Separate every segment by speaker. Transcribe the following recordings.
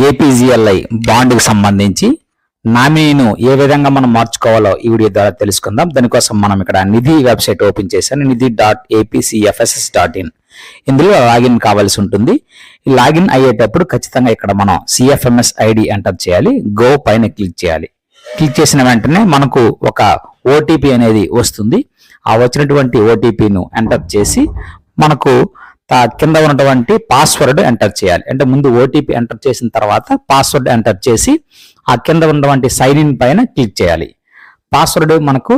Speaker 1: APGLI బాండ్కి సంబంధించి నామినీను ఏ విధంగా మనం మార్చుకోవాలో ఈ వీడియో ద్వారా తెలుసుకుందాం. దానికోసం మనం ఇక్కడ నిధి వెబ్సైట్ ఓపెన్ చేశాను, nithi.apcfss.in. ఇందులో లాగిన్ కావాల్సి ఉంటుంది. ఈ లాగిన్ అయ్యేటప్పుడు ఖచ్చితంగా ఇక్కడ మనం సిఎఫ్ఎంఎస్ ఐడి ఎంటర్ చేయాలి. గో పైన క్లిక్ చేయాలి. క్లిక్ చేసిన వెంటనే మనకు ఒక ఓటీపీ అనేది వస్తుంది. ఆ వచ్చినటువంటి ఓటీపీను ఎంటర్ చేసి మనకు కింద ఉన్నటువంటి పాస్వర్డ్ ఎంటర్ చేయాలి. అంటే ముందు ఓటీపీ ఎంటర్ చేసిన తర్వాత పాస్వర్డ్ ఎంటర్ చేసి ఆ కింద ఉన్నటువంటి సైన్ ఇన్ పైన క్లిక్ చేయాలి. పాస్వర్డ్ మనకు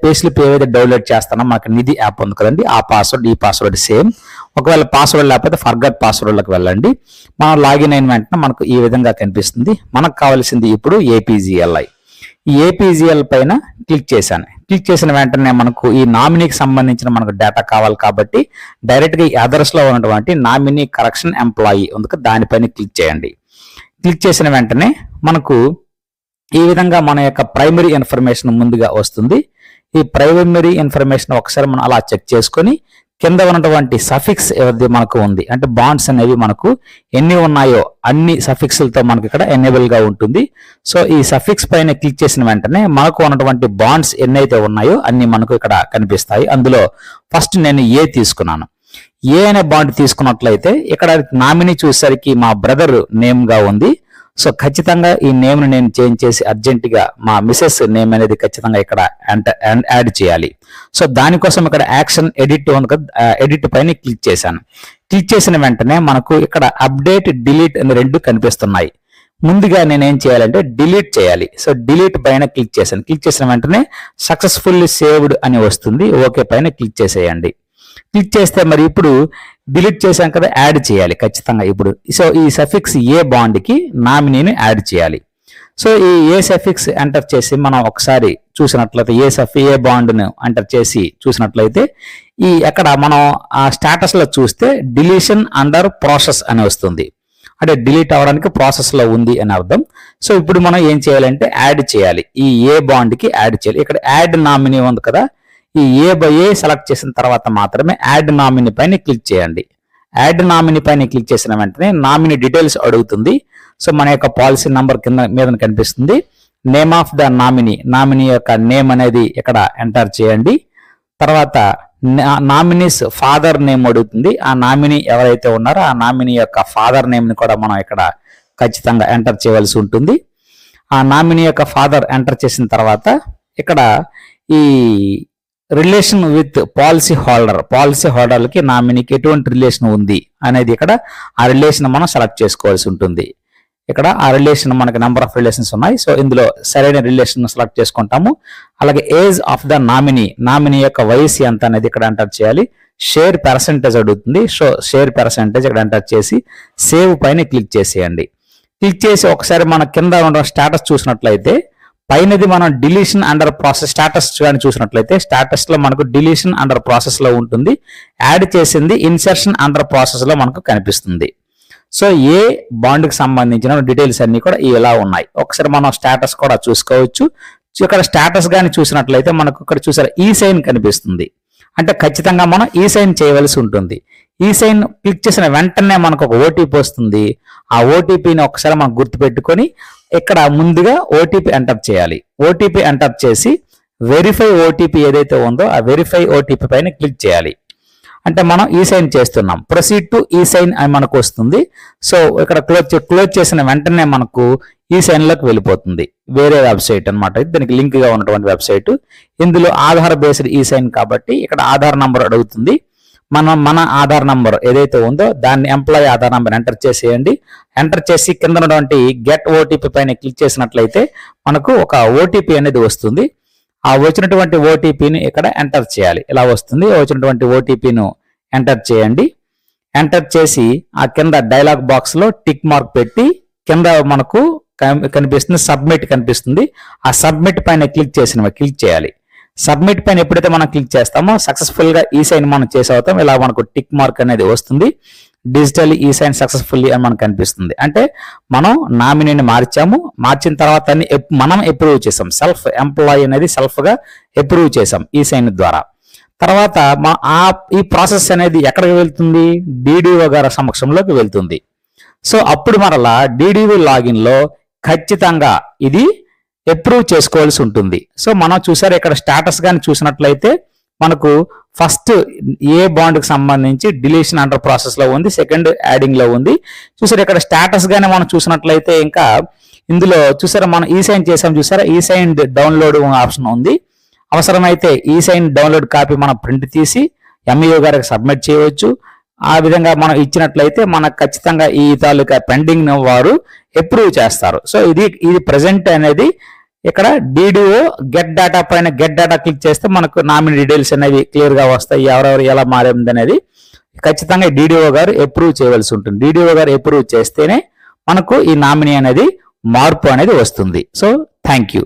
Speaker 1: పేస్లిప్ ఏవైతే డౌన్లోడ్ చేస్తానో మనకు నిధి యాప్ ఉంది కదండి, ఆ పాస్వర్డ్ ఈ పాస్వర్డ్ సేమ్. ఒకవేళ పాస్వర్డ్ లేకపోతే ఫర్గట్ పాస్వర్డ్లకు వెళ్ళండి. మనం లాగిన్ అయిన వెంటనే మనకు ఈ విధంగా కనిపిస్తుంది. మనకు కావాల్సింది ఇప్పుడు ఏపీజీఎల్ఐ. ఈ ఏపీజీఎల్ పైన క్లిక్ చేశాను. క్లిక్ చేసిన వెంటనే మనకు ఈ నామినీకి సంబంధించిన మనకు డేటా కావాలి కాబట్టి డైరెక్ట్ గా ఈ అదర్స్ లో ఉన్నటువంటి నామినీ కరెక్షన్ ఎంప్లాయీ ఉంది, దానిపైన క్లిక్ చేయండి. క్లిక్ చేసిన వెంటనే మనకు ఈ విధంగా మన యొక్క ప్రైమరీ ఇన్ఫర్మేషన్ ముందుగా వస్తుంది. ఈ ప్రైమరీ ఇన్ఫర్మేషన్ ఒకసారి మనం అలా చెక్ చేసుకొని కింద ఉన్నటువంటి సఫిక్స్ ఏది మనకు ఉంది, అంటే బాండ్స్ అనేవి మనకు ఎన్ని ఉన్నాయో అన్ని సఫిక్స్లతో మనకి ఇక్కడ ఎనేబుల్ గా ఉంటుంది. సో ఈ సఫిక్స్ పైన క్లిక్ చేసిన వెంటనే మనకు ఉన్నటువంటి బాండ్స్ ఎన్నైతే ఉన్నాయో అన్ని మనకు ఇక్కడ కనిపిస్తాయి. అందులో ఫస్ట్ నేను ఏ తీసుకున్నాను. ఏ అనే బాండ్ తీసుకున్నట్లయితే ఇక్కడ నామినీ చూసేసరికి మా బ్రదర్ నేమ్ గా ఉంది. సో ఖచ్చితంగా ఈ నేమ్ ను నేను చేంజ్ చేసి అర్జెంట్ గా మా మిసెస్ నేమ్ అనేది ఖచ్చితంగా ఇక్కడ యాడ్ చేయాలి. సో దానికోసం ఇక్కడ యాక్షన్ ఎడిట్ ఉంది కదా, ఎడిట్ పైన క్లిక్ చేశాను. క్లిక్ చేసిన వెంటనే మనకు ఇక్కడ అప్డేట్ డిలీట్ అని రెండు కనిపిస్తున్నాయి. ముందుగా నేనేం చేయాలంటే డిలీట్ చేయాలి. సో డిలీట్ పైన క్లిక్ చేశాను. క్లిక్ చేసిన వెంటనే సక్సెస్ఫుల్లీ సేవ్డ్ అని వస్తుంది. ఓకే పైన క్లిక్ చేసేయండి. క్లిక్ చేస్తే మరి ఇప్పుడు డిలీట్ చేశాం కదా, యాడ్ చేయాలి ఖచ్చితంగా ఇప్పుడు. సో ఈ సఫిక్స్ ఏ బాండ్ కి నామినీని యాడ్ చేయాలి. సో ఈ ఏ సఫిక్స్ ఎంటర్ చేసి మనం ఒకసారి చూసినట్లయితే ఏ బాండ్ ను ఎంటర్ చేసి చూసినట్లయితే ఈ ఎక్కడ మనం ఆ స్టేటస్ లో చూస్తే డిలీషన్ అండర్ ప్రాసెస్ అని వస్తుంది. అంటే డిలీట్ అవడానికి ప్రాసెస్ లో ఉంది అని అర్థం. సో ఇప్పుడు మనం ఏం చేయాలంటే యాడ్ చేయాలి. ఈ ఏ బాండ్ కి యాడ్ చేయాలి. ఇక్కడ యాడ్ నామినీ ఉంది కదా, ఈ ఏ బై ఏ సెలెక్ట్ చేసిన తర్వాత మాత్రమే యాడ్ నామినీ పైన క్లిక్ చేయండి. యాడ్ నామినీ పైన క్లిక్ చేసిన వెంటనే నామినీ డీటెయిల్స్ అడుగుతుంది. సో మన యొక్క పాలసీ నంబర్ కింద మీద కనిపిస్తుంది. నేమ్ ఆఫ్ ద నామినీ యొక్క నేమ్ అనేది ఇక్కడ ఎంటర్ చేయండి. తర్వాత నామినీస్ ఫాదర్ నేమ్ అడుగుతుంది. ఆ నామినీ ఎవరైతే ఉన్నారో ఆ నామినీ యొక్క ఫాదర్ నేమ్ ని కూడా మనం ఇక్కడ ఖచ్చితంగా ఎంటర్ చేయవలసి ఉంటుంది. ఆ నామినీ యొక్క ఫాదర్ ఎంటర్ చేసిన తర్వాత ఇక్కడ ఈ రిలేషన్ విత్ పాలసీ హోల్డర్లకి నామినీకి ఎటువంటి రిలేషన్ ఉంది అనేది ఇక్కడ ఆ రిలేషన్ మనం సెలెక్ట్ చేసుకోవాల్సి ఉంటుంది. ఇక్కడ ఆ రిలేషన్ మనకి నెంబర్ ఆఫ్ రిలేషన్స్ ఉన్నాయి. సో ఇందులో సరైన రిలేషన్ సెలెక్ట్ చేసుకుంటాము. అలాగే ఏజ్ ఆఫ్ ద నామినీ యొక్క వయసు ఎంత అనేది ఇక్కడ ఎంటర్ చేయాలి. షేర్ పర్సెంటేజ్ అడుగుతుంది. సో షేర్ పర్సెంటేజ్ ఇక్కడ ఎంటర్ చేసి సేవ్ పైన క్లిక్ చేసేయండి. క్లిక్ చేసి ఒకసారి మన కింద ఉన్న స్టేటస్ చూసినట్లయితే పైనది మనం డిలీషన్ అండర్ ప్రాసెస్ స్టేటస్ కానీ చూసినట్లయితే స్టేటస్ లో మనకు డిలీషన్ అండర్ ప్రాసెస్ లో ఉంటుంది. యాడ్ చేసింది ఇన్సర్షన్ అండర్ ప్రాసెస్ లో మనకు కనిపిస్తుంది. సో ఏ బాండ్ కి సంబంధించిన డీటెయిల్స్ అన్ని కూడా ఇలా ఉన్నాయి. ఒకసారి మనం స్టేటస్ కూడా చూసుకోవచ్చు. ఇక్కడ స్టేటస్ కానీ చూసినట్లయితే మనకు ఇక్కడ చూసారా ఈ సైన్ కనిపిస్తుంది. అంటే ఖచ్చితంగా మనం ఈ సైన్ చేయవలసి ఉంటుంది. ఈ సైన్ క్లిక్ చేసిన వెంటనే మనకు ఒక ఓటీపీ వస్తుంది. ఆ ఓటీపీని ఒకసారి మనం గుర్తుపెట్టుకొని ఇక్కడ ముందుగా ఓటీపీ ఎంటర్ చేయాలి. ఓటీపీ ఎంటర్ చేసి వెరిఫై ఓటీపీ ఏదైతే ఉందో ఆ వెరిఫై ఓటీపీ పైన క్లిక్ చేయాలి. అంటే మనం ఈ సైన్ చేస్తున్నాం. ప్రొసీడ్ టు ఈ సైన్ అని మనకు వస్తుంది. సో ఇక్కడ క్లోజ్ చేసిన వెంటనే మనకు ఈ సైన్ లోకి వెళ్ళిపోతుంది. వేరే వెబ్సైట్ అనమాట, దీనికి లింక్ గా ఉన్నటువంటి వెబ్సైట్. ఇందులో ఆధార్ బేస్డ్ ఈ సైన్ కాబట్టి ఇక్కడ ఆధార్ నంబర్ అడుగుతుంది. మన ఆధార్ నంబర్ ఏదైతే ఉందో దాన్ని ఎంప్లాయీ ఆధార్ నంబర్ ఎంటర్ చేసేయండి. ఎంటర్ చేసి కింద ఉన్నటువంటి గెట్ ఓటీపీ పైన క్లిక్ చేసినట్లయితే మనకు ఒక ఓటీపీ అనేది వస్తుంది. ఆ వచ్చినటువంటి ఓటీపీని ఇక్కడ ఎంటర్ చేయాలి. ఇలా వస్తుంది. వచ్చినటువంటి ఓటీపీను ఎంటర్ చేయండి. ఎంటర్ చేసి ఆ కింద డైలాగ్ బాక్స్ లో టిక్ మార్క్ పెట్టి కింద మనకు కనిపిస్తుంది సబ్మిట్ కనిపిస్తుంది. ఆ సబ్మిట్ పైన క్లిక్ చేయాలి. సబ్మిట్ పైన ఎప్పుడైతే మనం క్లిక్ చేస్తామో సక్సెస్ఫుల్ గా ఈ సైన్ మనం చేసి అవుతాం. ఇలా మనకు టిక్ మార్క్ అనేది వస్తుంది. డిజిటల్ ఈ సైన్ సక్సెస్ఫుల్లీ అని మనకు కనిపిస్తుంది. అంటే మనం నామినీని మార్చిన తర్వాత మనం అప్రూవ్ చేసాం. సెల్ఫ్ ఎంప్లాయీ అనేది సెల్ఫ్ గా అప్రూవ్ చేసాం ఈ సైన్ ద్వారా. తర్వాత ఈ ప్రాసెస్ అనేది ఎక్కడికి వెళ్తుంది? డిడిఓ గారి సమక్షంలోకి వెళ్తుంది. సో అప్పుడు మరలా డిడిఓ లాగిన్ లో ఖచ్చితంగా ఇది అప్రూవ్ చేసుకోవాల్సి ఉంటుంది. సో మనం చూసారు ఇక్కడ స్టేటస్ గాని చూసినట్లయితే మనకు ఫస్ట్ ఏ బాండ్ కి సంబంధించి డిలీషన్ అండర్ ప్రాసెస్ లో ఉంది, సెకండ్ యాడింగ్ లో ఉంది. చూసారు ఇక్కడ స్టేటస్ గానే మనం చూసినట్లయితే ఇంకా ఇందులో చూసారా మనం ఈ సైన్ చేసాం, చూసారా ఈ సైన్ డౌన్లోడ్ ఆప్షన్ ఉంది. అవసరమైతే ఈ సైన్ డౌన్లోడ్ కాపీ మనం ప్రింట్ తీసి ఎంఈఓ గారికి సబ్మిట్ చేయవచ్చు. ఆ విధంగా మనం ఇచ్చినట్లయితే మనకు ఖచ్చితంగా ఈ తాలూకా పెండింగ్ వారు అప్రూవ్ చేస్తారు. సో ఇది ప్రెజెంట్ అనేది ఇక్కడ డిడిఓ గెట్ డేటా పైన గెట్ డేటా క్లిక్ చేస్తే మనకు నామినీ డీటెయిల్స్ అనేవి క్లియర్ గా వస్తాయి, ఎవరెవరు ఎలా మారింది అనేది ఖచ్చితంగా డిడిఓ గారు అప్రూవ్ చేయవలసి ఉంటుంది. డిడిఓ గారు అప్రూవ్ చేస్తేనే మనకు ఈ నామినీ అనేది మార్పు అనేది వస్తుంది. So thank you.